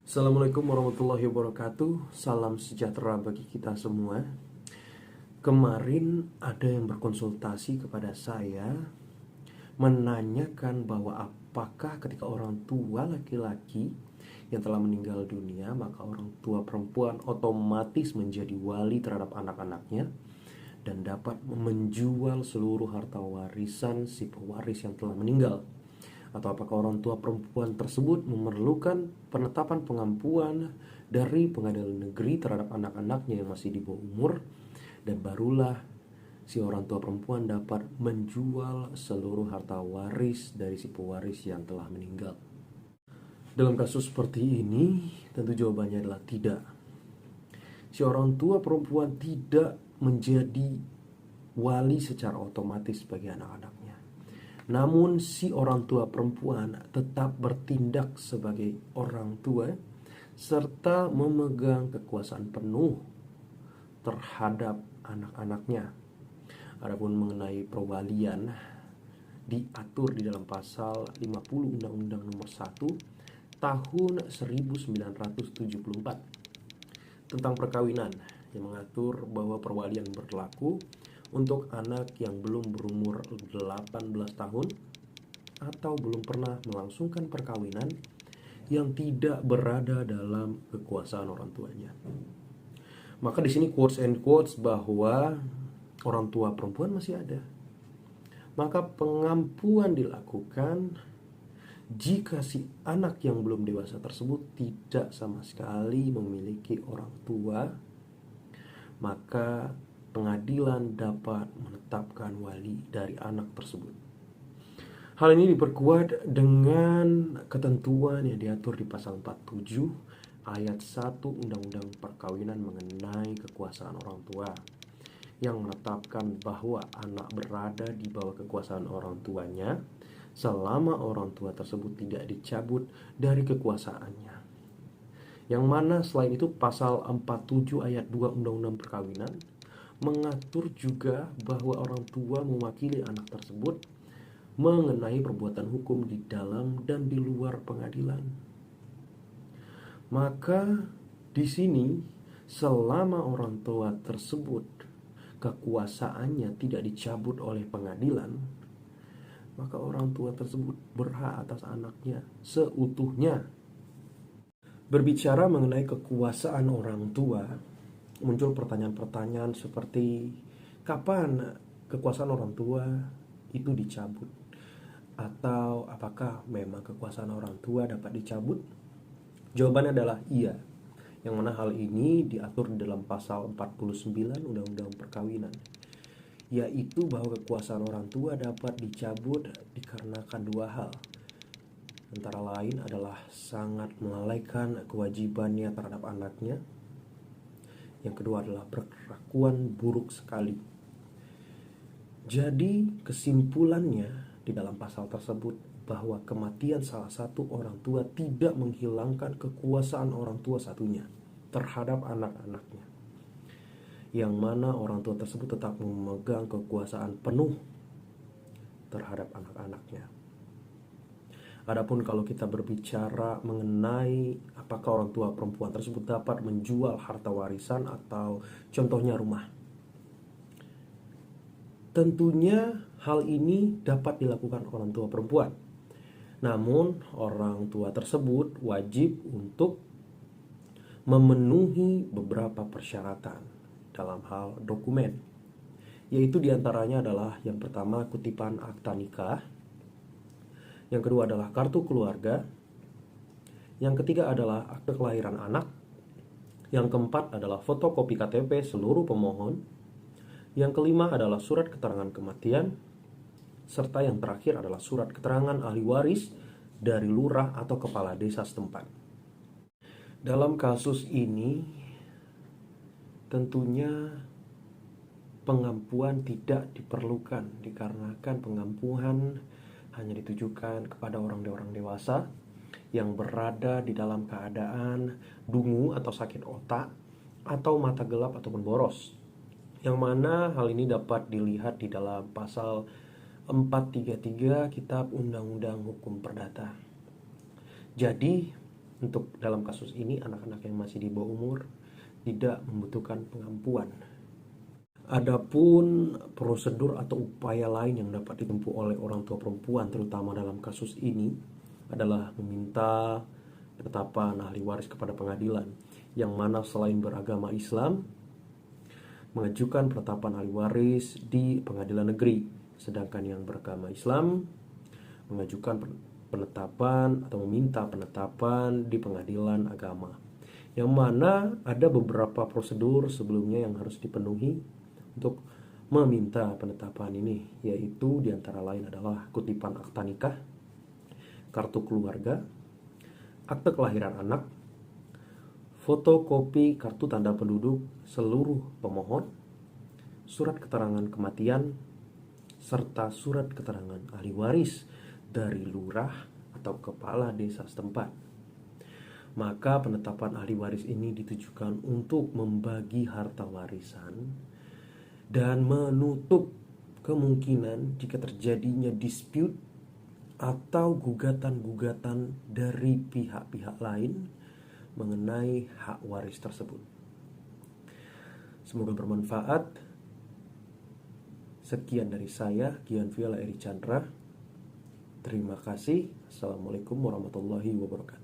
Assalamualaikum warahmatullahi wabarakatuh. Salam sejahtera bagi kita semua. Kemarin ada yang berkonsultasi kepada saya menanyakan bahwa apakah ketika orang tua laki-laki yang telah meninggal dunia, maka orang tua perempuan otomatis menjadi wali terhadap anak-anaknya dan dapat menjual seluruh harta warisan si pewaris yang telah meninggal, atau apakah orang tua perempuan tersebut memerlukan penetapan pengampuan dari pengadilan negeri terhadap anak-anaknya yang masih di bawah umur, dan barulah si orang tua perempuan dapat menjual seluruh harta waris dari si pewaris yang telah meninggal. Dalam kasus seperti ini, tentu jawabannya adalah tidak. Si orang tua perempuan tidak menjadi wali secara otomatis bagi anak-anaknya. Namun si orang tua perempuan tetap bertindak sebagai orang tua serta memegang kekuasaan penuh terhadap anak-anaknya. Adapun mengenai perwalian diatur di dalam pasal 50 Undang-Undang Nomor 1 Tahun 1974 tentang perkawinan, yang mengatur bahwa perwalian berlaku untuk anak yang belum berumur 18 tahun atau belum pernah melangsungkan perkawinan yang tidak berada dalam kekuasaan orang tuanya. Maka di sini quotes and quotes bahwa orang tua perempuan masih ada. Maka pengampuan dilakukan jika si anak yang belum dewasa tersebut tidak sama sekali memiliki orang tua, maka pengadilan dapat menetapkan wali dari anak tersebut. Hal ini diperkuat dengan ketentuan yang diatur di pasal 47 ayat 1 Undang-Undang Perkawinan mengenai kekuasaan orang tua, yang menetapkan bahwa anak berada di bawah kekuasaan orang tuanya selama orang tua tersebut tidak dicabut dari kekuasaannya. Yang mana selain itu pasal 47 ayat 2 Undang-Undang Perkawinan mengatur juga bahwa orang tua mewakili anak tersebut mengenai perbuatan hukum di dalam dan di luar pengadilan. Maka di sini selama orang tua tersebut kekuasaannya tidak dicabut oleh pengadilan, maka orang tua tersebut berhak atas anaknya seutuhnya. Berbicara mengenai kekuasaan orang tua, muncul pertanyaan-pertanyaan seperti kapan kekuasaan orang tua itu dicabut, atau apakah memang kekuasaan orang tua dapat dicabut? Jawabannya adalah iya, yang mana hal ini diatur di dalam pasal 49 Undang-Undang Perkawinan, yaitu bahwa kekuasaan orang tua dapat dicabut dikarenakan dua hal. Antara lain adalah sangat melalaikan kewajibannya terhadap anaknya. Yang kedua adalah perlakuan buruk sekali. Jadi kesimpulannya di dalam pasal tersebut bahwa kematian salah satu orang tua tidak menghilangkan kekuasaan orang tua satunya terhadap anak-anaknya, yang mana orang tua tersebut tetap memegang kekuasaan penuh terhadap anak-anaknya. Adapun kalau kita berbicara mengenai apakah orang tua perempuan tersebut dapat menjual harta warisan atau contohnya rumah, tentunya hal ini dapat dilakukan orang tua perempuan. Namun orang tua tersebut wajib untuk memenuhi beberapa persyaratan dalam hal dokumen, yaitu diantaranya adalah yang pertama kutipan akta nikah, yang kedua adalah kartu keluarga, yang ketiga adalah akte kelahiran anak, yang keempat adalah fotokopi KTP seluruh pemohon, yang kelima adalah surat keterangan kematian, serta yang terakhir adalah surat keterangan ahli waris dari lurah atau kepala desa setempat. Dalam kasus ini tentunya pengampuan tidak diperlukan, dikarenakan pengampuan hanya ditujukan kepada orang-orang dewasa yang berada di dalam keadaan dungu atau sakit otak atau mata gelap ataupun boros, yang mana hal ini dapat dilihat di dalam pasal 433 Kitab Undang-Undang Hukum Perdata. Jadi Untuk dalam kasus ini, anak-anak yang masih di bawah umur tidak membutuhkan pengampuan. Adapun prosedur atau upaya lain yang dapat ditempuh oleh orang tua perempuan, terutama dalam kasus ini, adalah meminta penetapan ahli waris kepada pengadilan, yang mana selain beragama Islam, mengajukan penetapan ahli waris di pengadilan negeri, sedangkan yang beragama Islam mengajukan penetapan atau meminta penetapan di pengadilan agama, yang mana ada beberapa prosedur sebelumnya yang harus dipenuhi untuk meminta penetapan ini, yaitu diantara lain adalah kutipan akta nikah, kartu keluarga, akte kelahiran anak, fotokopi kartu tanda penduduk seluruh pemohon, surat keterangan kematian, serta surat keterangan ahli waris dari lurah atau kepala desa setempat. Maka penetapan ahli waris ini ditujukan untuk membagi harta warisan dan menutup kemungkinan jika terjadinya dispute atau gugatan-gugatan dari pihak-pihak lain mengenai hak waris tersebut. Semoga bermanfaat. Sekian dari saya, Gian Viola Eri Chandra. Terima kasih. Assalamualaikum warahmatullahi wabarakatuh.